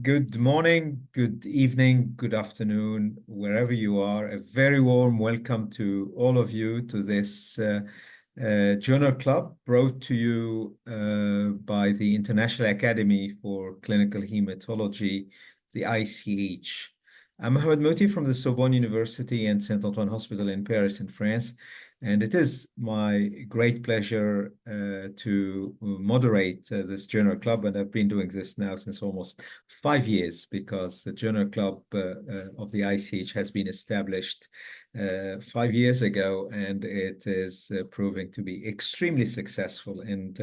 Good morning, good evening, good afternoon, wherever you are. A very warm welcome to all of you to this journal club brought to you by the International Academy for Clinical Hematology, the ICH. I'm Mohamed Moti from the Sorbonne University and Saint Antoine Hospital in Paris, in France. And it is my great pleasure to moderate this journal club. And I've been doing this now since almost 5 years because the journal club of the ICH has been established 5 years ago, and it is proving to be extremely successful. And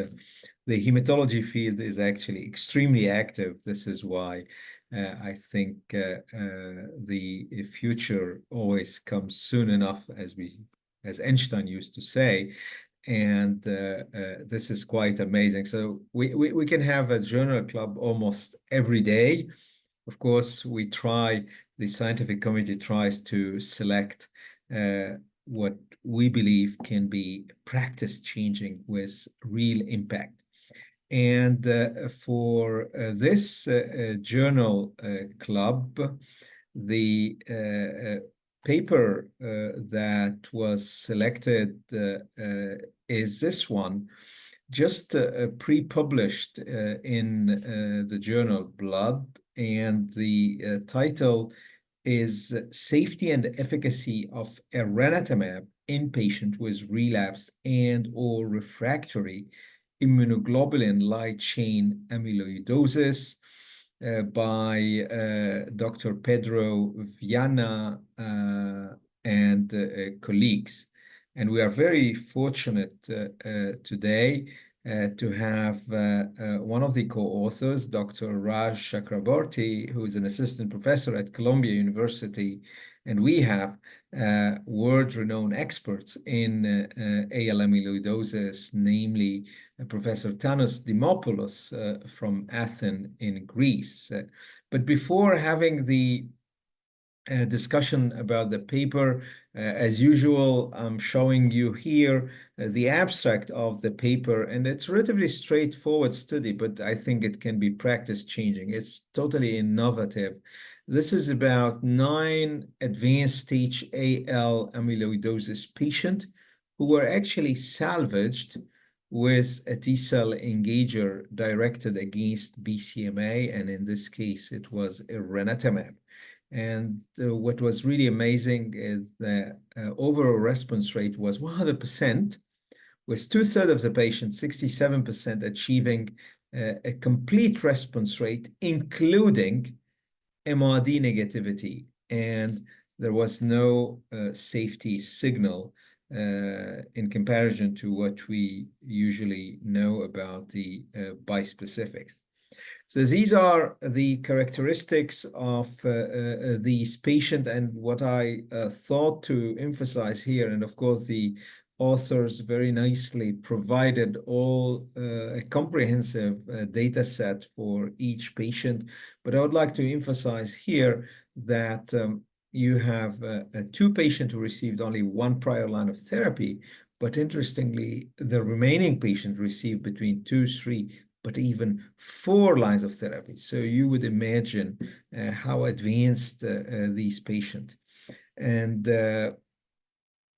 the hematology field is actually extremely active. This is why I think the future always comes soon enough, as Einstein used to say. And this is quite amazing. So we can have a journal club almost every day. Of course, the scientific committee tries to select what we believe can be practice changing with real impact. And for this journal club, the paper that was selected is this one, just pre-published in the journal Blood, and the title is Safety and Efficacy of Elranatamab in Patient with Relapsed and/or Refractory Immunoglobulin Light Chain Amyloidosis by Dr. Pedro Viana and colleagues. And we are very fortunate today to have one of the co-authors, Dr. Raj Chakraborty, who is an assistant professor at Columbia University. And we have world-renowned experts in AL amyloidosis, namely Professor Tanos Dimopoulos from Athens in Greece. But before having the discussion about the paper, as usual, I'm showing you here the abstract of the paper, and it's a relatively straightforward study, but I think it can be practice changing. It's totally innovative. This is about 9 advanced stage AL amyloidosis patients who were actually salvaged with a T-cell engager directed against BCMA, and in this case, it was elranatamab. And what was really amazing is the overall response rate was 100%, with 2/3 of the patients, 67%, achieving a complete response rate, including MRD negativity. And there was no safety signal in comparison to what we usually know about the bispecifics. So these are the characteristics of these patients, and what I thought to emphasize here, and of course the authors very nicely provided a comprehensive data set for each patient. But I would like to emphasize here that you have 2 patients who received only 1 prior line of therapy, but interestingly, the remaining patients received between 2, 3, but even 4 lines of therapy. So you would imagine how advanced these patients. And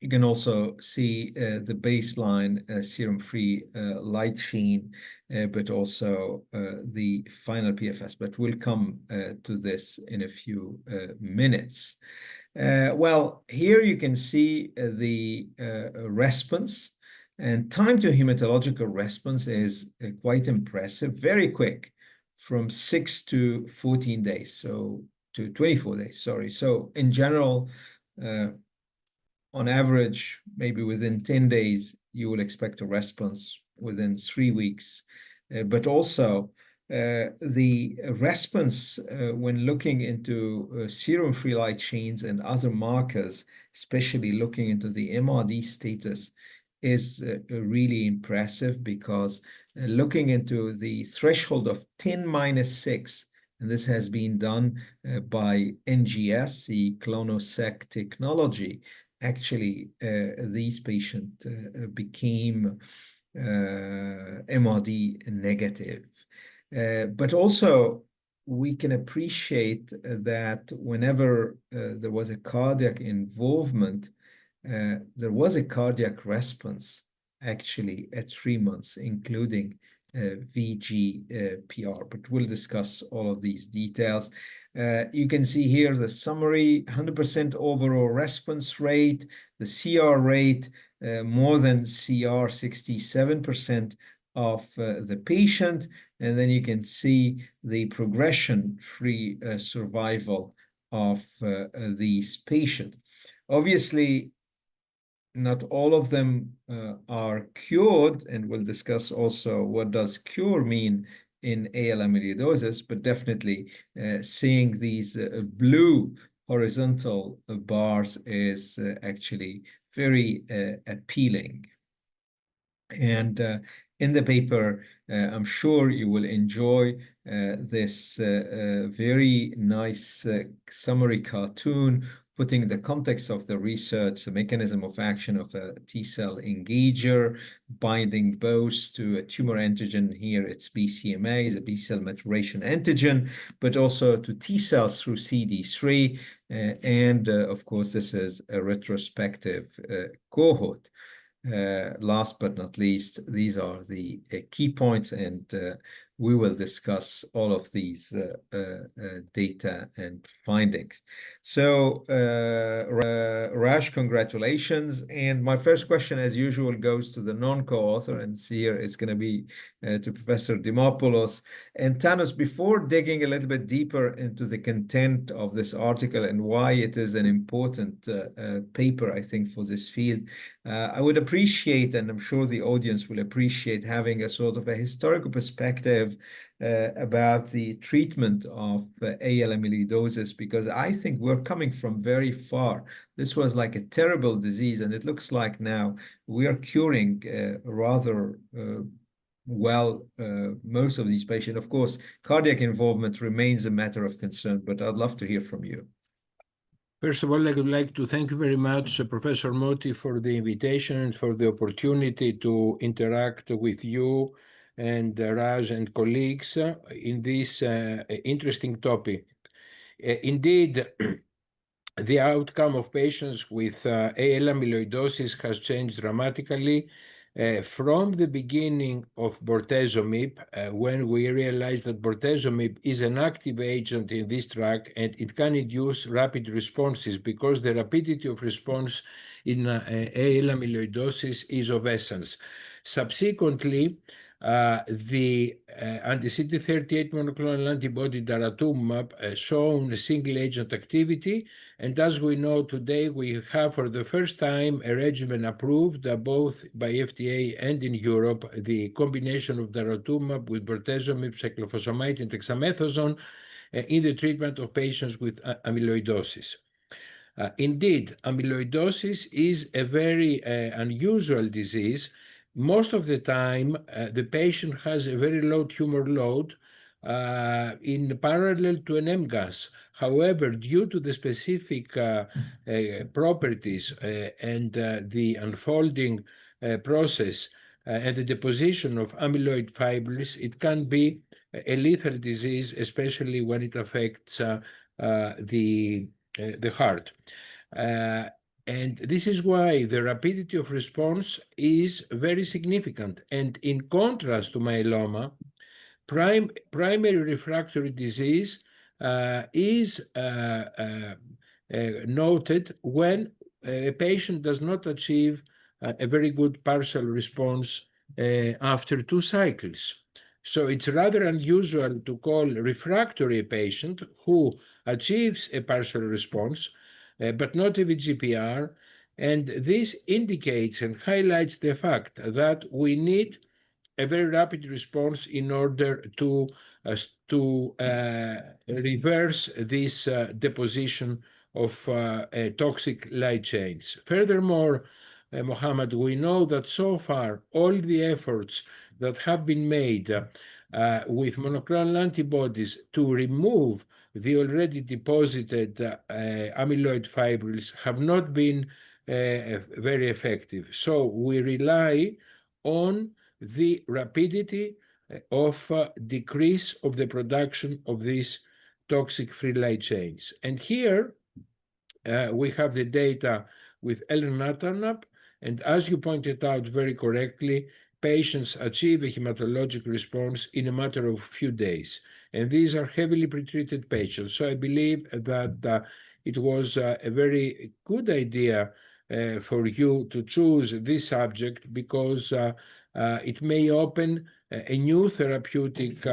you can also see the baseline serum-free light chain, but also the final PFS. But we'll come to this in a few minutes. Well, here you can see the response. And time to hematological response is quite impressive, very quick, from 6 to 14 days, so to 24 days, sorry. So in general, on average, maybe within 10 days, you will expect a response within 3 weeks. But also, the response when looking into serum-free light chains and other markers, especially looking into the MRD status, is really impressive, because looking into the threshold of 10-6, and this has been done by NGS, the clonoSEQ technology, actually these patients became MRD negative. But also we can appreciate that whenever there was a cardiac involvement, there was a cardiac response actually at 3 months, including VGPR, but we'll discuss all of these details. You can see here the summary, 100% overall response rate, the CR rate, more than CR, 67% of the patient, and then you can see the progression-free survival of these patients. Obviously, not all of them are cured, and we'll discuss also what does cure mean in AL amyloidosis, but definitely seeing these blue horizontal bars is actually very appealing. And in the paper, I'm sure you will enjoy this very nice summary cartoon putting the context of the research, the mechanism of action of a T-cell engager, binding both to a tumor antigen. Here it's BCMA, the B-cell maturation antigen, but also to T-cells through CD3. And of course, this is a retrospective cohort. Last but not least, these are the key points, and we will discuss all of these data and findings. So, Raj, congratulations. And my first question, as usual, goes to the non-co-author, and here it's going to be to Professor Dimopoulos. And Tanos, before digging a little bit deeper into the content of this article and why it is an important paper, I think, for this field, I would appreciate, and I'm sure the audience will appreciate, having a sort of a historical perspective about the treatment of AL amyloidosis, because I think we're coming from very far. This was like a terrible disease, and it looks like now we are curing rather well most of these patients. Of course, cardiac involvement remains a matter of concern, but I'd love to hear from you. First of all, I would like to thank you very much, Professor Moti, for the invitation and for the opportunity to interact with you and Raj and colleagues in this interesting topic. Indeed, the outcome of patients with AL amyloidosis has changed dramatically from the beginning of bortezomib, when we realized that bortezomib is an active agent in this drug and it can induce rapid responses because the rapidity of response in AL amyloidosis is of essence. Subsequently, the anti-CD38 monoclonal antibody daratumumab shown a single-agent activity, and as we know today, we have for the first time a regimen approved both by FDA and in Europe, the combination of daratumumab with bortezomib, cyclophosphamide, and dexamethasone in the treatment of patients with amyloidosis. Indeed, amyloidosis is a very unusual disease. Most of the time, the patient has a very low tumor load in parallel to an MGUS. However, due to the specific properties and the unfolding process and the deposition of amyloid fibrils, it can be a lethal disease, especially when it affects the heart. And this is why the rapidity of response is very significant. And in contrast to myeloma, primary refractory disease is noted when a patient does not achieve a very good partial response after 2 cycles. So it's rather unusual to call refractory a patient who achieves a partial response, but not a VGPR. And this indicates and highlights the fact that we need a very rapid response in order to reverse this deposition of toxic light chains. Furthermore, Mohammed, we know that so far all the efforts that have been made with monoclonal antibodies to remove the already deposited amyloid fibrils have not been very effective. So we rely on the rapidity of decrease of the production of these toxic free light chains. And here we have the data with elranatamab, and as you pointed out very correctly, patients achieve a hematologic response in a matter of few days. And these are heavily pretreated patients. So I believe that it was a very good idea for you to choose this subject because it may open a new therapeutic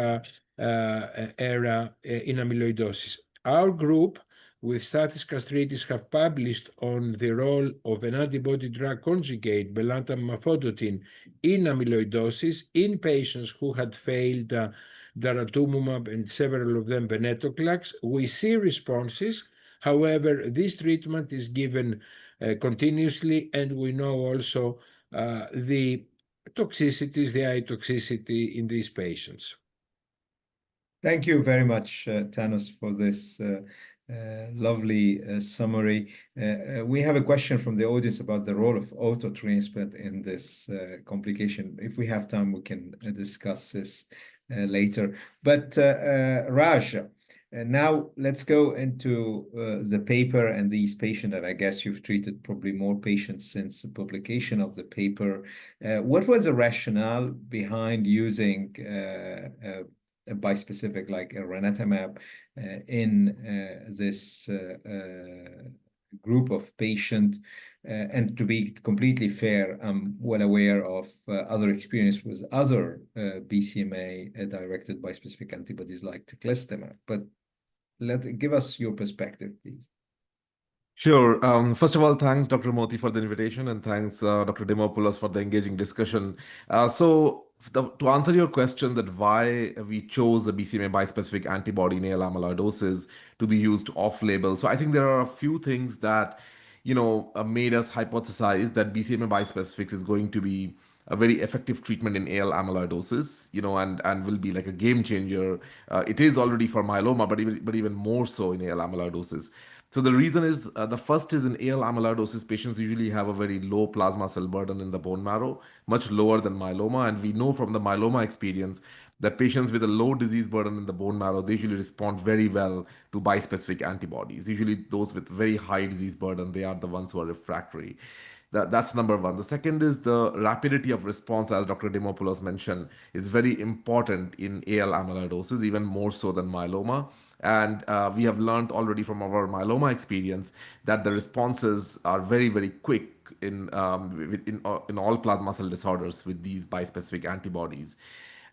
era in amyloidosis. Our group with Stathis Kastridis have published on the role of an antibody-drug conjugate, belantamab mafodotin, in amyloidosis in patients who had failed daratumumab and several of them venetoclax. We see responses. However, this treatment is given continuously, and we know also the toxicities, the eye toxicity in these patients. Thank you very much, Tanos, for this lovely summary. We have a question from the audience about the role of auto-transplant in this complication. If we have time, we can discuss this later. But Raj, now let's go into the paper and these patients, and I guess you've treated probably more patients since the publication of the paper. What was the rationale behind using a bispecific like elranatamab in this group of patients? And to be completely fair, I'm well aware of other experience with other BCMA-directed bispecific antibodies like teclistamab. But give us your perspective, please. Sure. First of all, thanks, Dr. Moti, for the invitation, and thanks, Dr. Demopoulos, for the engaging discussion. To answer your question that why we chose a BCMA bispecific antibody in AL amyloidosis to be used off-label. So I think there are a few things that, made us hypothesize that BCMA bispecifics is going to be a very effective treatment in AL amyloidosis, and will be like a game changer. It is already for myeloma, but even more so in AL amyloidosis. So the reason is the first is in AL amyloidosis, patients usually have a very low plasma cell burden in the bone marrow, much lower than myeloma. And we know from the myeloma experience that patients with a low disease burden in the bone marrow, they usually respond very well to bispecific antibodies. Usually those with very high disease burden, they are the ones who are refractory. That's number one. The second is the rapidity of response, as Dr. Demopoulos mentioned, is very important in AL amyloidosis, even more so than myeloma. And we have learned already from our myeloma experience that the responses are very, very quick in all plasma cell disorders with these bispecific antibodies.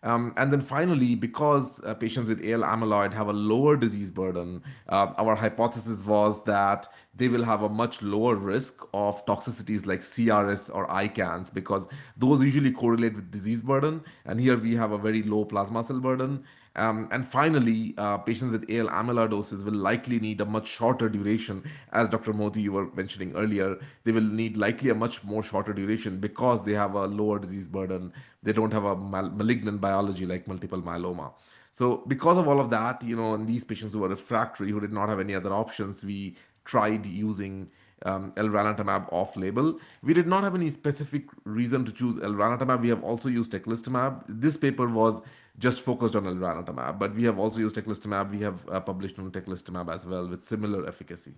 And then finally, because patients with AL amyloid have a lower disease burden, our hypothesis was that they will have a much lower risk of toxicities like CRS or ICANS, because those usually correlate with disease burden. And here we have a very low plasma cell burden. And finally, patients with AL amyloidosis will likely need a much shorter duration. As Dr. Modi, you were mentioning earlier, they will need likely a much more shorter duration because they have a lower disease burden. They don't have a malignant biology like multiple myeloma. So because of all of that, in these patients who were refractory, who did not have any other options, we tried using elranatamab off-label. We did not have any specific reason to choose elranatamab. We have also used teclistamab. This paper was just focused on elranatamab, but we have also used teclistamab. We have published on teclistamab as well with similar efficacy.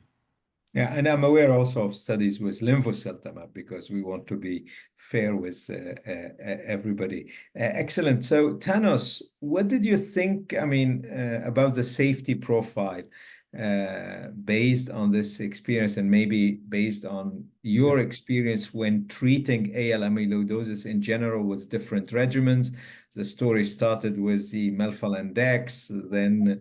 Yeah, and I'm aware also of studies with linvoseltamab because we want to be fair with everybody. Excellent. So, Tanos, what did you think, about the safety profile based on this experience and maybe based on your experience when treating AL amyloidosis in general with different regimens? The story started with the melphalan-dex, then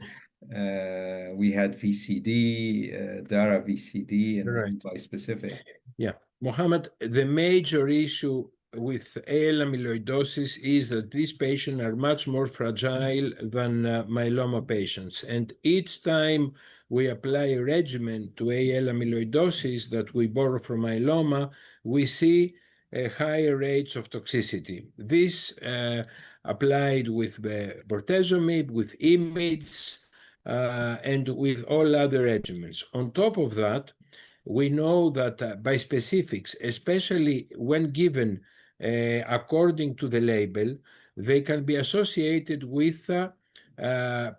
we had VCD, DARA VCD, and Right. bispecific. Yeah, Mohammed, the major issue with AL amyloidosis is that these patients are much more fragile than myeloma patients. And each time we apply a regimen to AL amyloidosis that we borrow from myeloma, we see higher rates of toxicity. This applied with bortezomib, with IMiDs, and with all other regimens. On top of that, we know that bispecifics, especially when given according to the label, they can be associated with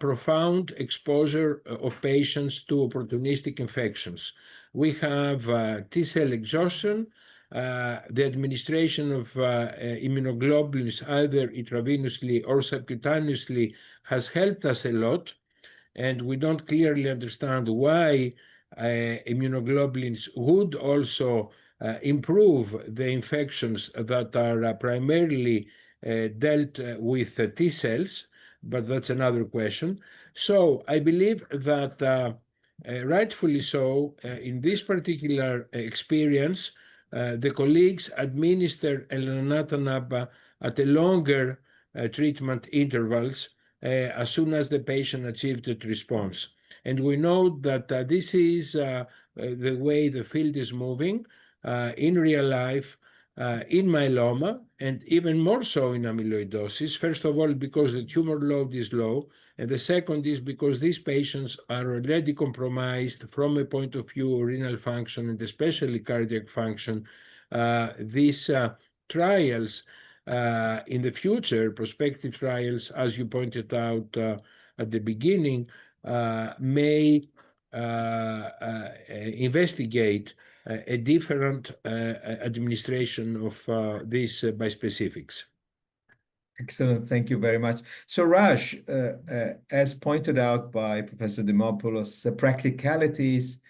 profound exposure of patients to opportunistic infections. We have T-cell exhaustion, the administration of immunoglobulins either intravenously or subcutaneously has helped us a lot, and we don't clearly understand why immunoglobulins would also improve the infections that are primarily dealt with T cells, but that's another question. So I believe that rightfully so, in this particular experience, the colleagues administer elranatamab at a longer treatment intervals as soon as the patient achieved a response. And we know that this is the way the field is moving in real life, in myeloma, and even more so in amyloidosis. First of all, because the tumor load is low, and the second is because these patients are already compromised from a point of view of renal function and especially cardiac function. These trials in the future, prospective trials, as you pointed out at the beginning, may investigate a different administration of these bispecifics. Excellent. Thank you very much. So, Raj, as pointed out by Professor Dimopoulos, the practicalities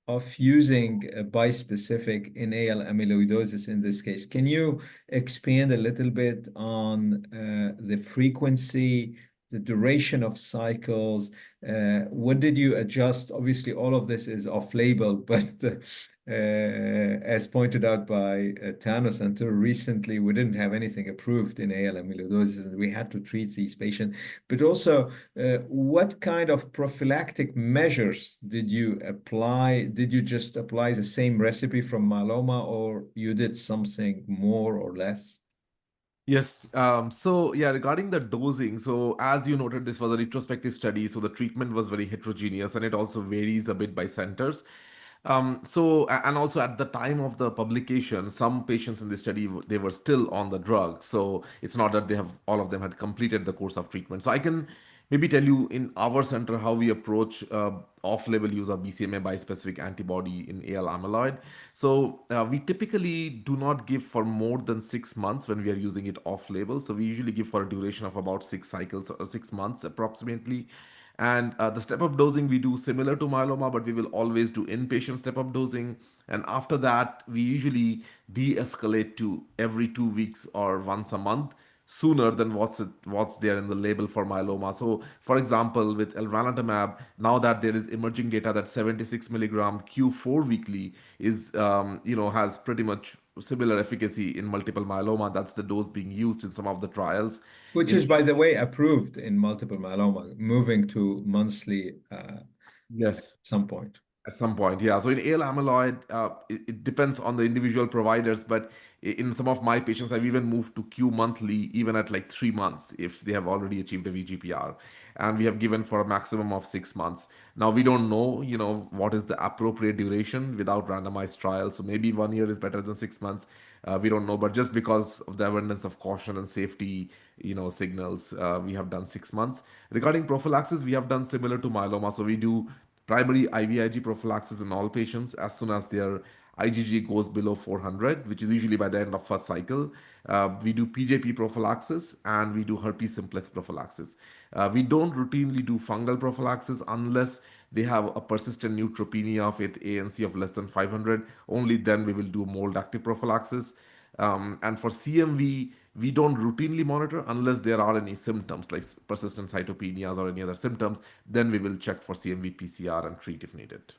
of using a bispecific in AL amyloidosis in this case. Can you expand a little bit on the frequency, the duration of cycles? What did you adjust? Obviously, all of this is off-label, but as pointed out by Thanos, until recently, we didn't have anything approved in AL amyloidosis, and we had to treat these patients. But also, what kind of prophylactic measures did you apply? Did you just apply the same recipe from myeloma, or you did something more or less? Yes. So yeah, regarding the dosing, so as you noted, this was a retrospective study, so the treatment was very heterogeneous and it also varies a bit by centers. And also at the time of the publication, some patients in the study, they were still on the drug. So it's not that all of them had completed the course of treatment. So I can maybe tell you in our center how we approach off-label use of BCMA bispecific antibody in AL amyloid. So we typically do not give for more than 6 months when we are using it off-label. So we usually give for a duration of about 6 cycles or 6 months approximately. And the step up dosing we do similar to myeloma, but we will always do inpatient step up dosing. And after that, we usually de escalate to every 2 weeks or once a month sooner than what's there in the label for myeloma. So, for example, with elranatamab, now that there is emerging data that 76 milligram Q4 weekly is has pretty much similar efficacy in multiple myeloma. That's the dose being used in some of the trials. Which In is, by the way, approved in multiple myeloma, moving to monthly at Yes. some point. At some point, yeah. So in AL amyloid, it depends on the individual providers, but in some of my patients, I've even moved to Q monthly, even at like 3 months if they have already achieved a VGPR. And we have given for a maximum of 6 months. Now we don't know, what is the appropriate duration without randomized trials. So maybe 1 year is better than 6 months. We don't know, but just because of the abundance of caution and safety, signals, we have done 6 months. Regarding prophylaxis, we have done similar to myeloma. So we do primary IVIG prophylaxis in all patients as soon as their IgG goes below 400, which is usually by the end of first cycle. We do PJP prophylaxis and we do herpes simplex prophylaxis. We don't routinely do fungal prophylaxis unless they have a persistent neutropenia with ANC of less than 500. Only then we will do mold active prophylaxis. And for CMV, we don't routinely monitor unless there are any symptoms like persistent cytopenias or any other symptoms. Then we will check for CMV PCR and treat if needed.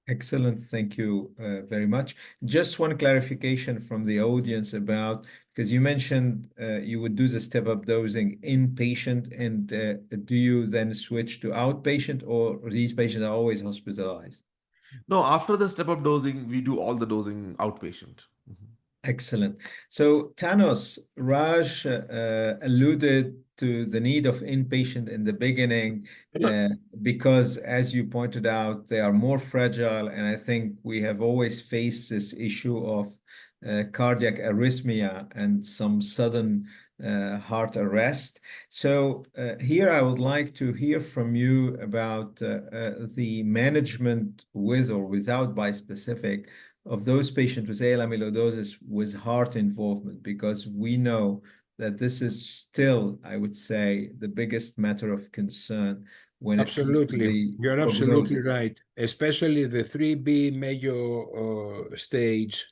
Excellent. Thank you very much. Just one clarification from the audience about, because you mentioned you would do the step-up dosing inpatient, and do you then switch to outpatient, or these patients are always hospitalized? No, after the step up dosing, we do all the dosing outpatient. Excellent. So, Thanos, Raj alluded to the need of inpatient in the beginning because, as you pointed out, they are more fragile. And I think we have always faced this issue of cardiac arrhythmia and some sudden heart arrest. So here I would like to hear from you about the management with or without bispecific of those patients with AL amyloidosis with heart involvement, because we know that this is still, I would say, the biggest matter of concern when it comes to Absolutely. the You're absolutely prognosis. right. Especially the 3B major stage,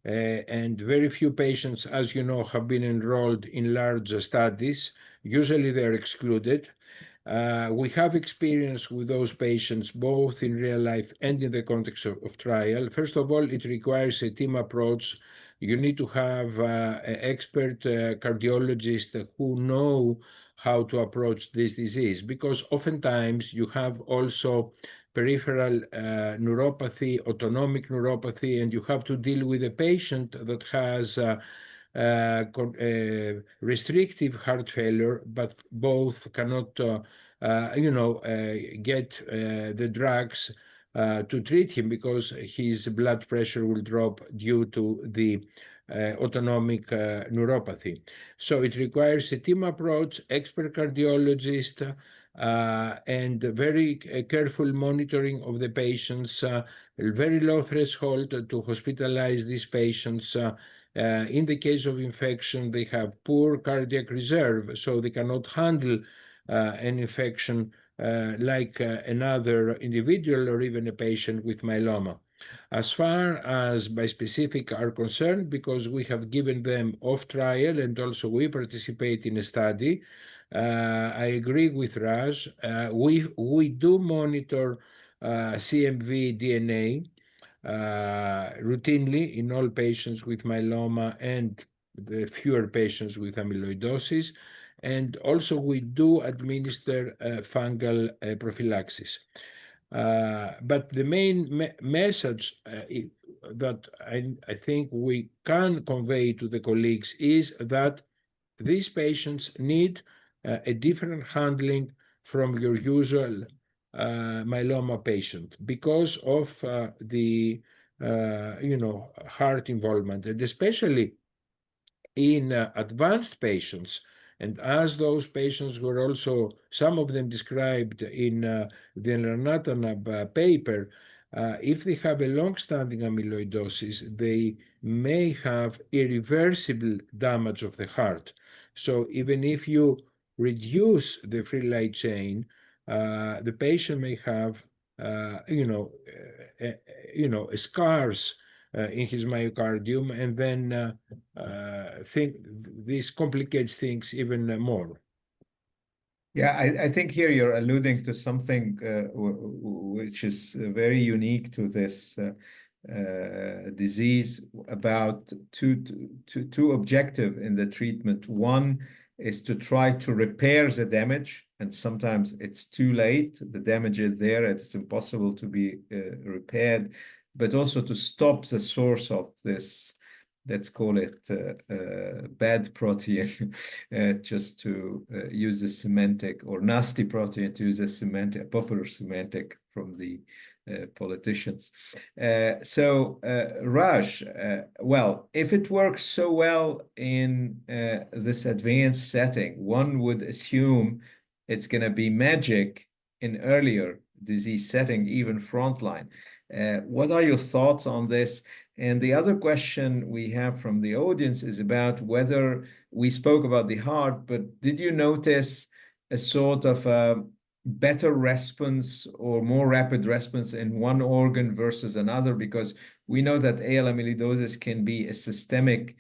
and very few patients, as you know, have been enrolled in large studies. Usually they're excluded. We have experience with those patients both in real life and in the context of trial. First of all, it requires a team approach. You need to have an expert cardiologists who know how to approach this disease, because oftentimes you have also peripheral neuropathy, autonomic neuropathy, and you have to deal with a patient that has restrictive heart failure, but both cannot, get the drugs to treat him because his blood pressure will drop due to the autonomic neuropathy. So it requires a team approach, expert cardiologist, and very careful monitoring of the patients, very low threshold to hospitalize these patients. In the case of infection, they have poor cardiac reserve, so they cannot handle an infection like another individual or even a patient with myeloma. As far as bispecific are concerned, because we have given them off trial and also we participate in a study, I agree with Raj. We do monitor CMV DNA routinely in all patients with myeloma and the fewer patients with amyloidosis. And also we do administer fungal prophylaxis. But the main message that I think we can convey to the colleagues is that these patients need a different handling from your usual myeloma patient because of the heart involvement, and especially in advanced patients. And as those patients were also, some of them described in the Lanatanab paper, if they have a long-standing amyloidosis, they may have irreversible damage of the heart. So even if you reduce the free light chain, the patient may have, scars in his myocardium, and then think this complicates things even more. Yeah, I think here you're alluding to something which is very unique to this disease, about two objective in the treatment. One is to try to repair the damage, and sometimes it's too late. The damage is there, it's impossible to be repaired, but also to stop the source of this, let's call it bad protein, just to use a semantic, or nasty protein to use a semantic, a popular semantic from the politicians. Raj, well, if it works so well in this advanced setting, one would assume it's going to be magic in earlier disease setting, even frontline. What are your thoughts on this? And the other question we have from the audience is about whether we spoke about the heart, but did you notice a sort of a better response or more rapid response in one organ versus another? Because we know that AL amyloidosis can be a systemic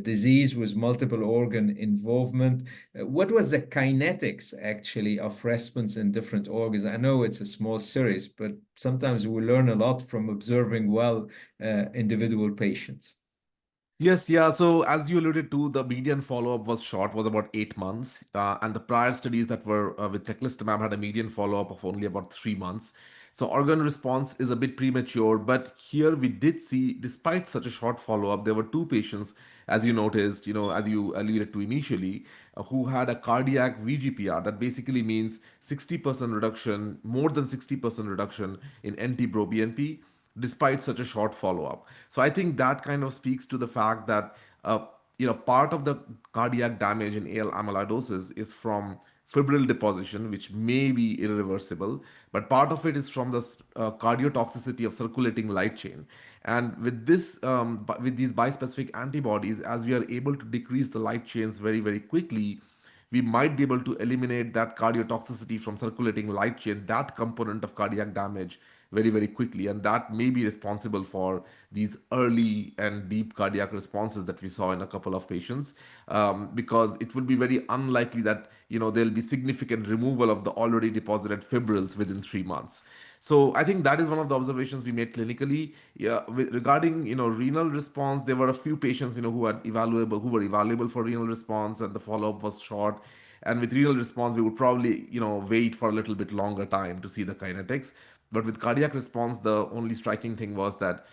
disease with multiple organ involvement. What was the kinetics actually of response in different organs? I know it's a small series, but sometimes we learn a lot from observing well individual patients. Yes, yeah. So as you alluded to, the median follow-up was short, was about 8 months, and the prior studies that were with teclistamab had a median follow-up of only about 3 months. So organ response is a bit premature, but here we did see, despite such a short follow-up, there were two patients, as you noticed, as you alluded to initially, who had a cardiac VGPR. That basically means 60% reduction, more than 60% reduction in NT-proBNP despite such a short follow up. So I think that kind of speaks to the fact that part of the cardiac damage in AL amyloidosis is from fibril deposition, which may be irreversible, but part of it is from the cardiotoxicity of circulating light chain. And with with these bispecific antibodies, as we are able to decrease the light chains very, very quickly, we might be able to eliminate that cardiotoxicity from circulating light chain, that component of cardiac damage, very, very quickly. And that may be responsible for these early and deep cardiac responses that we saw in a couple of patients, because it will be very unlikely that, there'll be significant removal of the already deposited fibrils within 3 months. So I think that is one of the observations we made clinically. Yeah, regarding renal response, there were a few patients who were evaluable for renal response, and the follow up was short. And with renal response, we would probably wait for a little bit longer time to see the kinetics. But with cardiac response, the only striking thing was that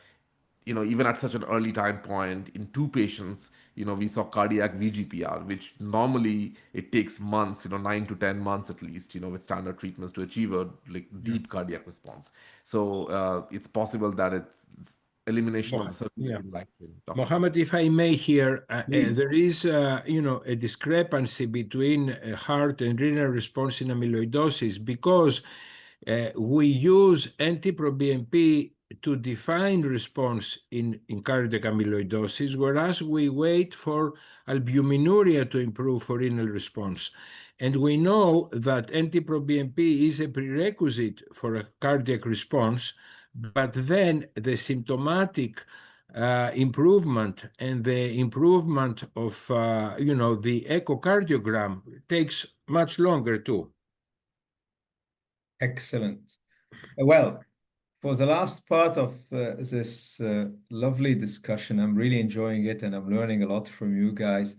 even at such an early time point in two patients, we saw cardiac VGPR, which normally it takes months, 9 to 10 months at least, with standard treatments to achieve a like Yeah. deep cardiac response. So it's possible that it's elimination of the Yeah. circulating light chain toxicity. Mohammed, if I may here, Please. there is, a discrepancy between heart and renal response in amyloidosis because we use NT-proBNP to define response in cardiac amyloidosis, whereas we wait for albuminuria to improve for renal response. And we know that NT-proBNP is a prerequisite for a cardiac response, but then the symptomatic improvement and the improvement of the echocardiogram takes much longer too. Excellent. Well, for the last part of this lovely discussion, I'm really enjoying it and I'm learning a lot from you guys.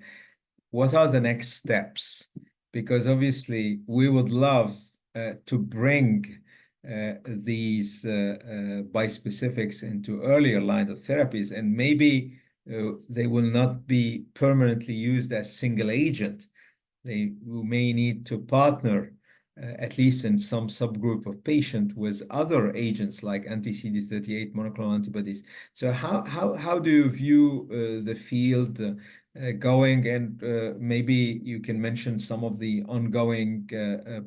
What are the next steps? Because obviously, we would love to bring these bispecifics into earlier lines of therapies, and maybe they will not be permanently used as single agent. They may need to partner, at least in some subgroup of patient, with other agents like anti-CD38 monoclonal antibodies. So how do you view the field going? And maybe you can mention some of the ongoing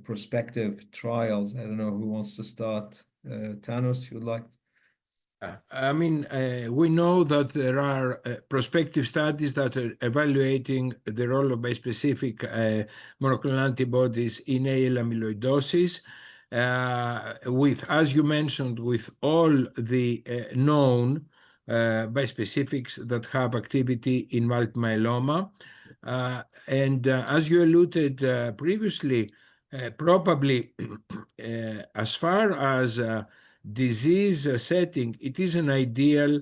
prospective trials. I don't know who wants to start. Thanos, if you'd like. I mean, we know that there are prospective studies that are evaluating the role of bispecific monoclonal antibodies in AL amyloidosis, with, as you mentioned, with all the known bispecifics that have activity in multiple myeloma. And as you alluded previously, probably as far as disease setting, it is an ideal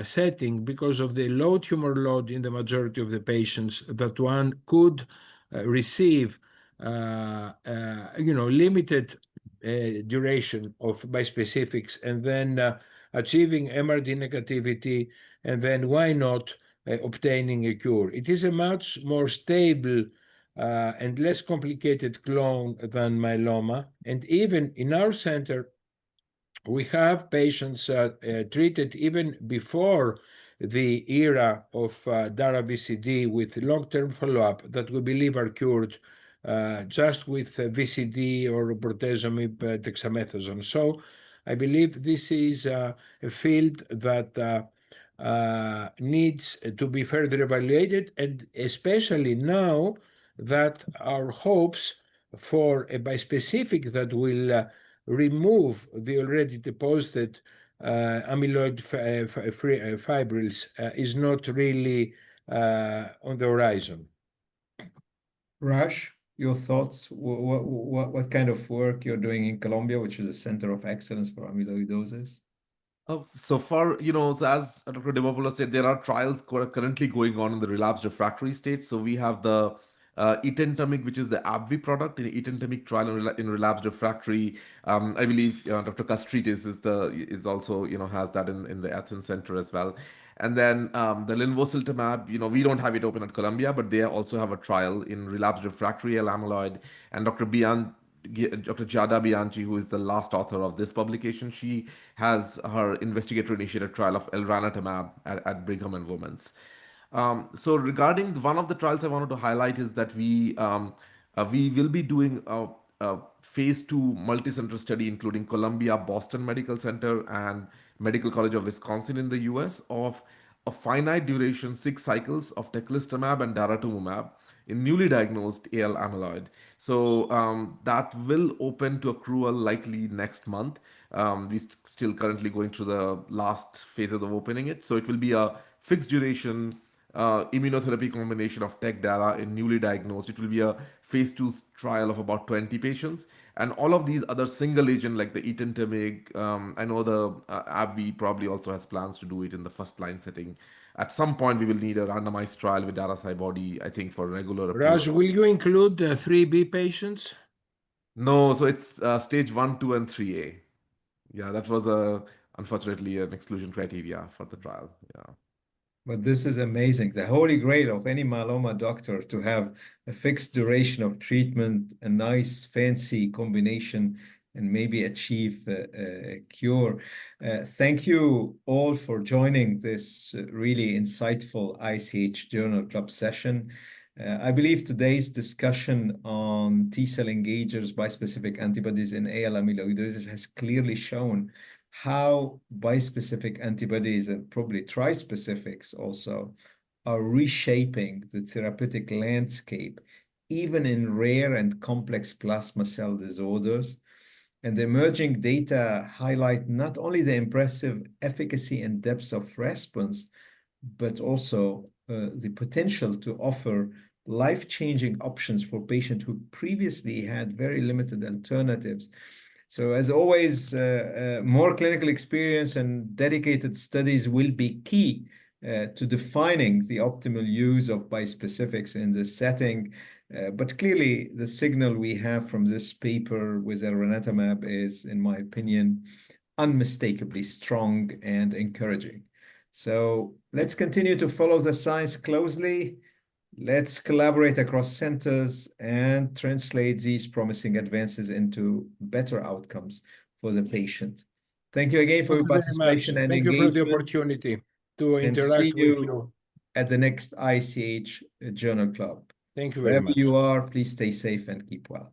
setting because of the low tumor load in the majority of the patients that one could receive, limited duration of bispecifics and then achieving MRD negativity, and then why not obtaining a cure. It is a much more stable and less complicated clone than myeloma. And even in our center, we have patients treated even before the era of DARA-VCD with long-term follow-up that we believe are cured just with VCD or bortezomib dexamethasone. So I believe this is a field that needs to be further evaluated, and especially now that our hopes for a bispecific that will remove the already deposited amyloid fibrils is not really on the horizon. Raj, your thoughts? What kind of work you're doing in Colombia, which is a center of excellence for amyloidosis? So far, so as Dr. Demopoulos said, there are trials currently going on in the relapsed refractory state. So we have the etentamig, which is the AbbVie product, in etentamig trial in relapsed refractory. I believe Dr. Castritis is also has that in the Athens Center as well. And then the linvoseltamab, we don't have it open at Columbia, but they also have a trial in relapsed refractory L amyloid. And Dr. Giada Bianchi, who is the last author of this publication, she has her investigator-initiated trial of elranatamab at Brigham and Women's. So regarding one of the trials I wanted to highlight is that we will be doing a phase 2 multi-center study, including Columbia, Boston Medical Center, and Medical College of Wisconsin in the US, of a finite duration 6 cycles of teclistamab and daratumumab in newly diagnosed AL amyloid. So that will open to accrual likely next month. Still currently going through the last phases of opening it. So it will be a fixed duration immunotherapy combination of tech dara in newly diagnosed. It will be a phase 2 trial of about 20 patients. And all of these other single agent like the etentamig, I know the AbbVie probably also has plans to do it in the first line setting. At some point, we will need a randomized trial with Darasai body, I think, for regular Raj, approval. will you include 3B patients? No, so it's stage 1, 2, and 3A. Yeah, that was unfortunately an exclusion criteria for the trial. Yeah. But this is amazing. The holy grail of any myeloma doctor to have a fixed duration of treatment, a nice fancy combination, and maybe achieve a cure. Thank you all for joining this really insightful ICH Journal Club session. I believe today's discussion on T-cell engagers, bispecific antibodies in AL amyloidosis has clearly shown how bispecific antibodies and probably trispecifics also are reshaping the therapeutic landscape, even in rare and complex plasma cell disorders. And the emerging data highlight not only the impressive efficacy and depth of response, but also the potential to offer life-changing options for patients who previously had very limited alternatives. So as always, more clinical experience and dedicated studies will be key to defining the optimal use of bispecifics in this setting. But clearly, the signal we have from this paper with elranatamab is, in my opinion, unmistakably strong and encouraging. So let's continue to follow the science closely. Let's collaborate across centers and translate these promising advances into better outcomes for the patient. Thank you again for Thank your you very much. participation and Thank you for the engagement, opportunity to and see interact with you you. at the next ICH Journal Club. Thank you very Wherever much. you are, please stay safe and keep well.